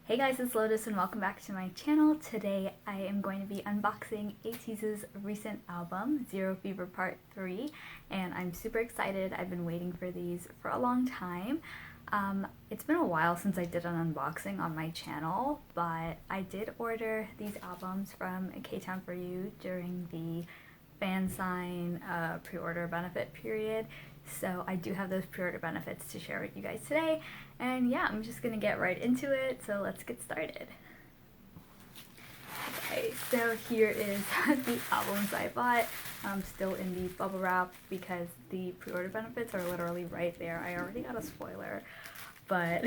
Hey guys, it's Lotus and welcome back to my channel. Today I am going to be unboxing Ateez's recent album, Zero Fever Part 3, and I'm super excited. I've been waiting for these for a long time. It's been a while since I did an unboxing on my channel, but I did order these albums from KTOWN4U during the fan sign pre-order benefit period. So I do have those pre-order benefits to share with you guys today. And yeah, I'm just gonna get right into it, so let's get started. Okay, so here is the albums I bought. Still in the bubble wrap because the pre-order benefits are literally right there. I already got a spoiler, but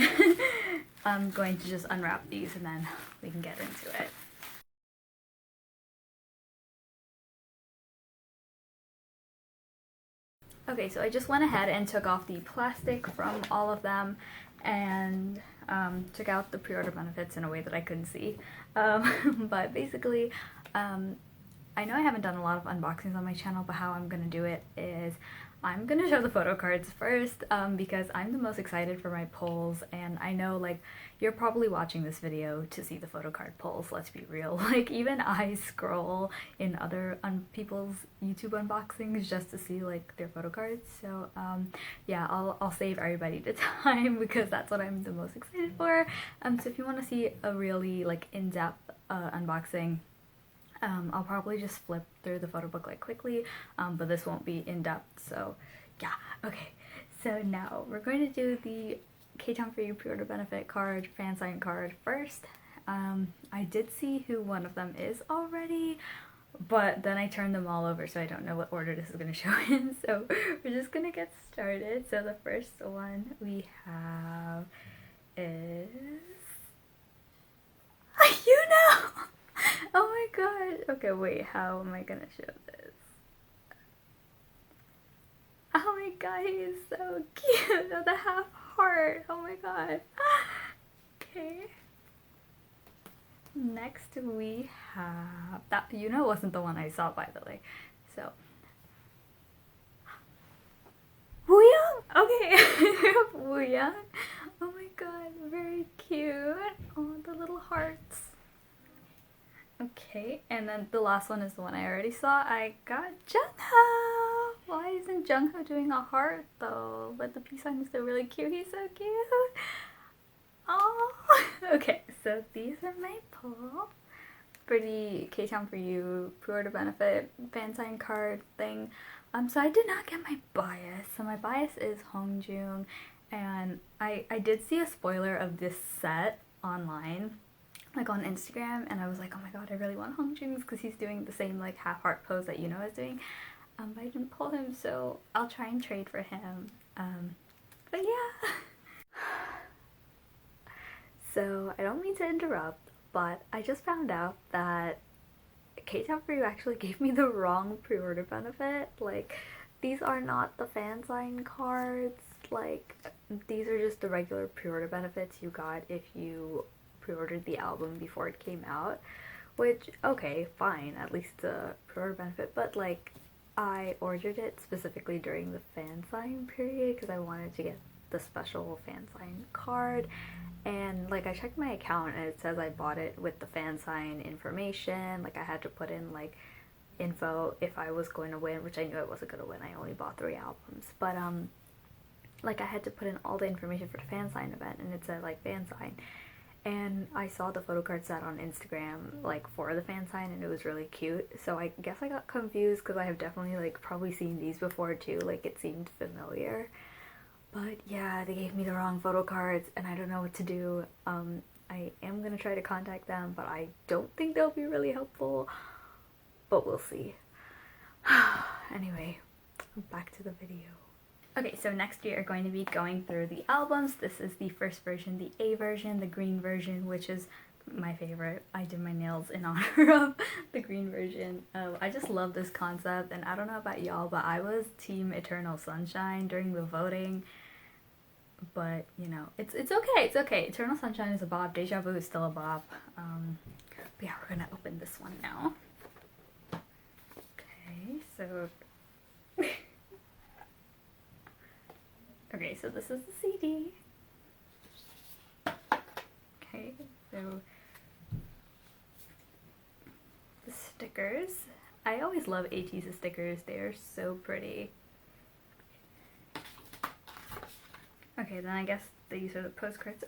I'm going to just unwrap these and then we can get into it. Okay, so I just went ahead and took off the plastic from all of them and took out the pre-order benefits in a way that I couldn't see. But basically, I know I haven't done a lot of unboxings on my channel, but how I'm going to do it is I'm going to show the photo cards first because I'm the most excited for my polls, and I know like you're probably watching this video to see the photo card polls, let's be real. Like even I scroll in other people's YouTube unboxings just to see like their photo cards. So yeah, I'll save everybody the time because that's what I'm the most excited for. So if you want to see a really like in-depth unboxing, I'll probably just flip through the photo booklet quickly, but this won't be in-depth, so yeah. Okay, so now we're going to do the KTOWN4U pre-order benefit card, fan sign card first. I did see who one of them is already, but then I turned them all over, so I don't know what order this is going to show in, so we're just going to get started. So the first one we have is... You know! Oh my god. Okay, wait, how am I gonna show this? Oh my god, he is so cute. Oh, the half heart. Oh my god. Okay. Next we have that wasn't the one I saw, by the way. So Wooyoung! Okay. Wooyoung. Oh my god, very cute. Oh, the little hearts. Okay, and then the last one is the one I already saw. I got Jungho! Why isn't Jungho doing a heart though? But the peace sign is still really cute. He's so cute! Oh. Okay, so these are my pull for the KTOWN4U pre-order benefit fan sign card thing. So I did not get my bias. So my bias is Hongjoong, and I did see a spoiler of this set online, like on Instagram, and I was like, oh my god, I really want Hongjoong's because he's doing the same like half heart pose that is doing, but I didn't pull him, so I'll try and trade for him. But yeah. So I don't mean to interrupt, but I just found out that KTOWN4U actually gave me the wrong pre-order benefit. Like, these are not the fan sign cards. Like, these are just the regular pre-order benefits you got if you pre-ordered the album before it came out, which, okay, fine, at least it's a pre-order benefit, but like I ordered it specifically during the fan sign period because I wanted to get the special fan sign card, and like I checked my account and it says I bought it with the fan sign information. Like I had to put in like info if I was going to win, which I knew I wasn't going to win. I only bought 3 albums, but like I had to put in all the information for the fan sign event, and it said like fan sign. And I saw the photo card set on Instagram like for the fan sign, and it was really cute. So I guess I got confused because I have definitely like probably seen these before too. Like it seemed familiar. But yeah, they gave me the wrong photo cards and I don't know what to do. I am gonna try to contact them, but I don't think they'll be really helpful. But we'll see. Anyway, back to the video. Okay, so next we are going to be going through the albums. This is the first version, the A version, the green version, which is my favorite. I did my nails in honor of the green version. I just love this concept, and I don't know about y'all, but I was team Eternal Sunshine during the voting. But, you know, it's okay, it's okay. Eternal Sunshine is a bop, Deja Vu is still a bop. But yeah, we're gonna open this one now. Okay, so... Okay, so this is the CD. Okay, So the stickers. I always love Ateez's stickers. They are so pretty. Okay, then I guess these are the postcards.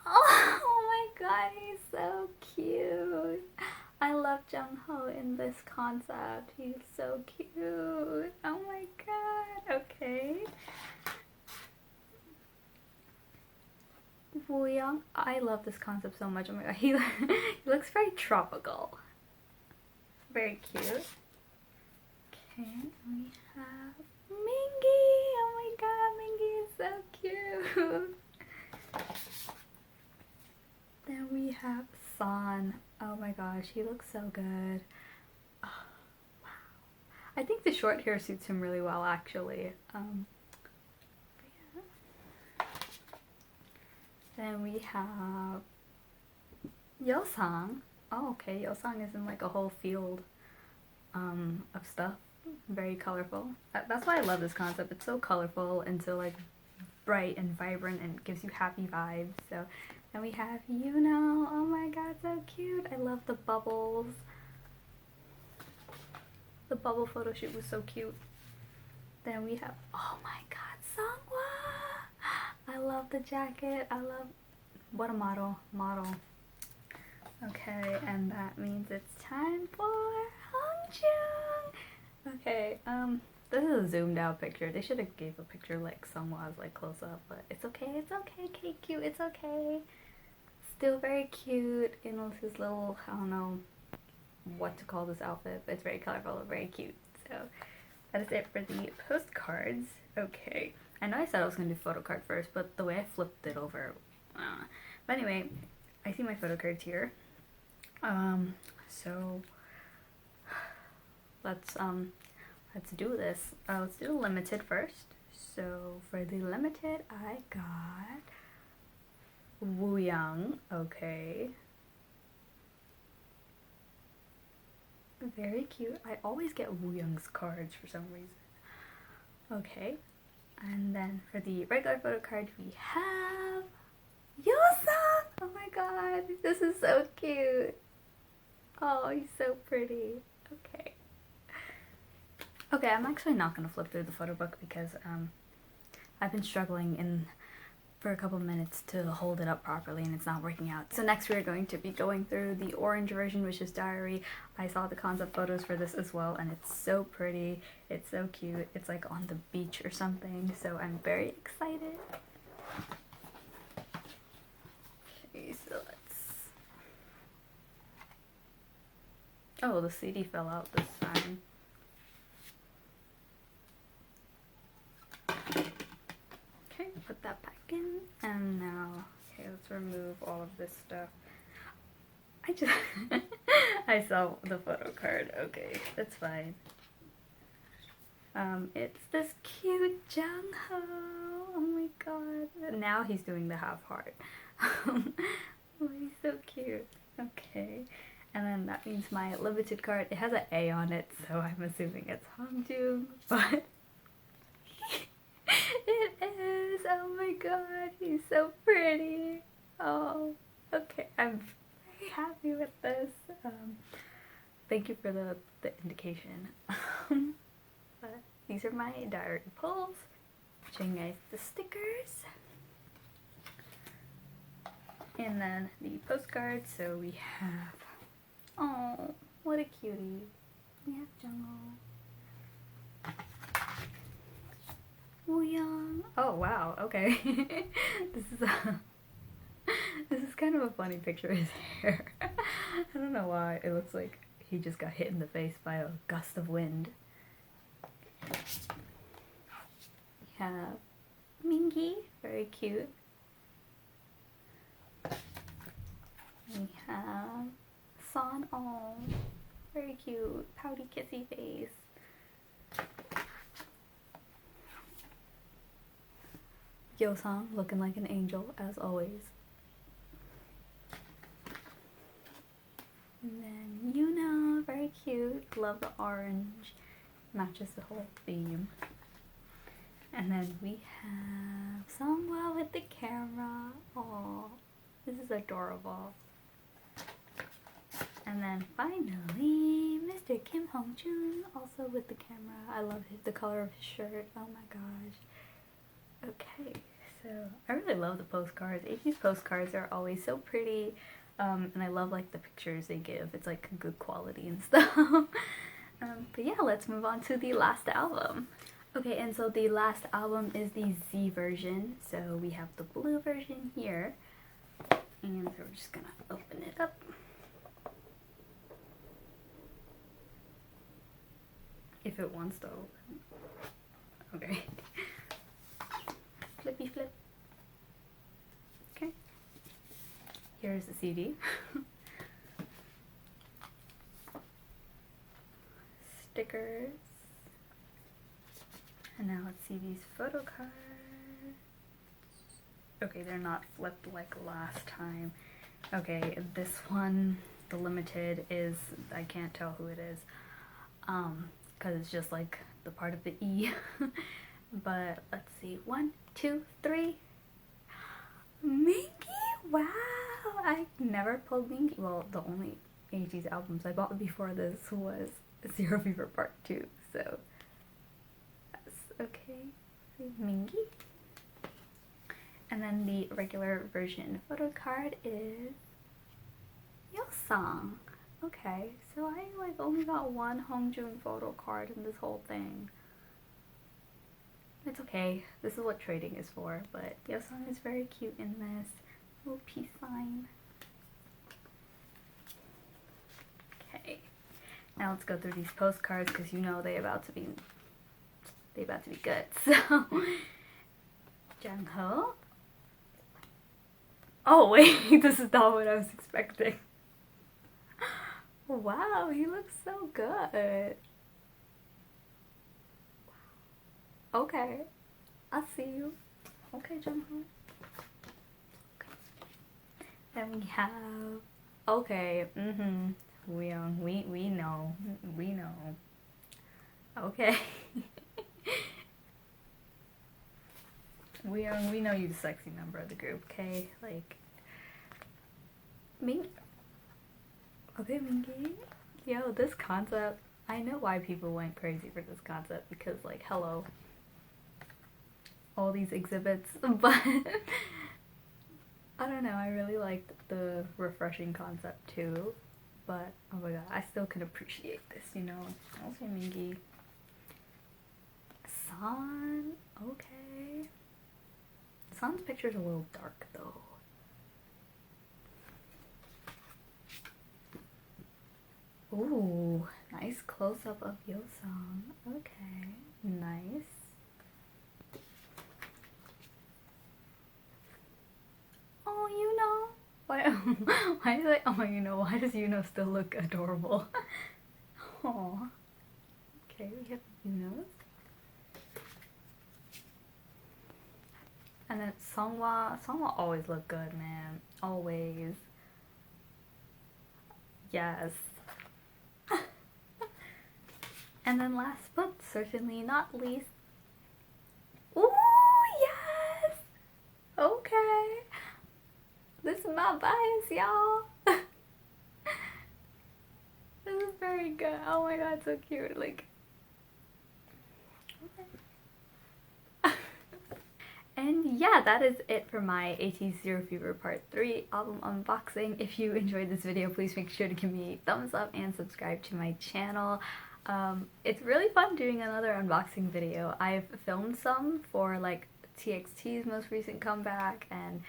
Oh my god, he's so cute. I love Jung-ho in this concept. He's so cute. Oh my god. Okay. Woo-young. I love this concept so much. Oh my god. He looks very tropical. Very cute. Okay, we have Mingy. Oh my god, Mingy is so cute. Then we have San. Oh my gosh, he looks so good. Oh, wow. I think the short hair suits him really well, actually. Yeah. Then we have Yeosang. Oh, okay, Yeosang is in like a whole field of stuff. Very colorful. That's why I love this concept. It's so colorful and so like bright and vibrant and gives you happy vibes. So then we have Yuno. Oh my god, so cute. I love the bubbles. The bubble photo shoot was so cute. Then we have, oh my god, Sungwa. I love the jacket. I love, what a model. Okay, and that means it's time for Hongjoong. Okay, this is a zoomed out picture. They should have gave a picture like Sungwa's like close up, but it's okay, KQ, it's okay. Still very cute, you know, his little, I don't know what to call this outfit, but it's very colorful and very cute. So that is it for the postcards. Okay, I know I said I was going to do photo card first, but the way I flipped it over, but anyway, I see my photo cards here. So let's do this. Let's do the limited first. So for the limited, I got Woo-young. Okay. Very cute. I always get Woo-young's cards for some reason. Okay. And then for the regular photo card, we have Yeosang! Oh my god, this is so cute. Oh, he's so pretty. Okay. Okay, I'm actually not going to flip through the photo book because I've been struggling for a couple minutes to hold it up properly and it's not working out. So next we're going to be going through the orange version, which is Diary. I saw the concept photos for this as well and it's so pretty. It's so cute. It's like on the beach or something, so I'm very excited. Okay, so let's... Oh, the CD fell out this time. Okay, put that back in. And now, okay, let's remove all of this stuff. I saw the photo card. Okay, that's fine. It's this cute Jung-ho. Oh my god. Now he's doing the half heart. Oh, he's so cute. Okay. And then that means my limited card, it has an A on it, so I'm assuming it's Hongjoong, but it is! Oh my god, he's so pretty! Oh, okay, I'm very happy with this. Thank you for the indication. But these are my diary pulls. Showing you guys the stickers. And then the postcards, so we have... Oh, what a cutie. We have Jung-ho. Woo-young. Oh wow, okay. This is kind of a funny picture of his hair. I don't know why. It looks like he just got hit in the face by a gust of wind. We have Mingy, very cute. We have San, oh, very cute, pouty kissy face. Yeosang looking like an angel as always. And then Yuna, very cute, love the orange, matches the whole theme. And then we have Sungwa with the camera, oh, This is adorable. And then finally, Mr. Kim Hong-jun, also with the camera. I love the color of his shirt. Oh my gosh. Okay, so I really love the postcards. Ateez postcards are always so pretty, and I love like the pictures they give. It's like good quality and stuff. But yeah, let's move on to the last album. Okay, and so the last album is the Z version. So we have the blue version here, and so we're just gonna open it up. If it wants to open. Okay. Flippy flip. Okay. Here's the CD. Stickers. And now let's see these photo cards. Okay, they're not flipped like last time. Okay, this one, the limited, is, I can't tell who it is. Because it's just like the part of the E. But let's see, 1, 2, 3. Mingy! Wow! I never pulled Mingy. Well, the only Ateez albums I bought before this was Zero Fever Part 2, so that's okay. Mingy. And then the regular version photo card is Yeosang. Okay, so I like only got one Hongjoong photo card in this whole thing. It's okay, this is what trading is for, but Yeosang is very cute in this. Little peace sign. Okay, now let's go through these postcards because you know they about to be good. So Jungho. Oh wait, this is not what I was expecting. Wow, he looks so good. Okay, I see you. Okay, Jungho. Okay. Then we have, okay, Wooyoung, we know. Okay. Wooyoung, we know you're the sexy member of the group, okay? Like, Ming. Okay, Mingy. Yo, this concept, I know why people went crazy for this concept because, like, hello. All these exhibits, but I don't know, I really liked the refreshing concept too, but oh my god, I still can appreciate this, you know. Also Mingy. San, okay. San's picture's a little dark though. Ooh, nice close-up of Yeosang. Okay, nice. Oh, you know. Why is it? Oh, you know. Why does you know still look adorable? Oh. Okay, we have you know. And then Songhwa always look good, man. Always. Yes. And then last but certainly not least. Ooh, yes. Okay. This is my bias, y'all. This is very good. Oh my god, so cute. Like, okay. And yeah, that is it for my Ateez Zero Fever Part 3 album unboxing. If you enjoyed this video, please make sure to give me a thumbs up and subscribe to my channel. It's really fun doing another unboxing video. I've filmed some for like TXT's most recent comeback and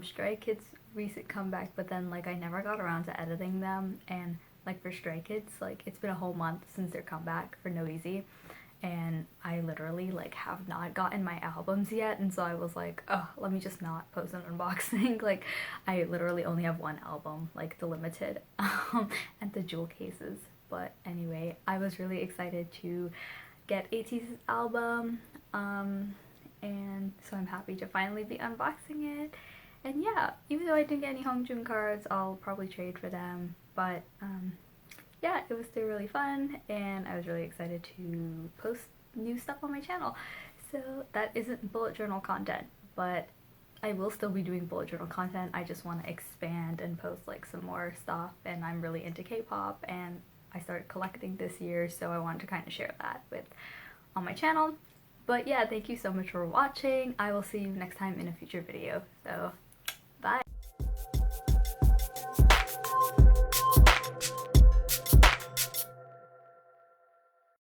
Stray Kids' recent comeback, but then like I never got around to editing them. And like for Stray Kids, like it's been a whole month since their comeback for No Easy, and I literally like have not gotten my albums yet, and so I was like, oh, let me just not post an unboxing. Like I literally only have one album, like the limited and the jewel cases. But anyway, I was really excited to get Ateez's album, and so I'm happy to finally be unboxing it. And yeah, even though I didn't get any Hongjoong cards, I'll probably trade for them. But yeah, it was still really fun, and I was really excited to post new stuff on my channel. So that isn't bullet journal content, but I will still be doing bullet journal content. I just want to expand and post like some more stuff, and I'm really into K-pop and I started collecting this year, so I wanted to kind of share that with on my channel. But yeah, thank you so much for watching. I will see you next time in a future video. So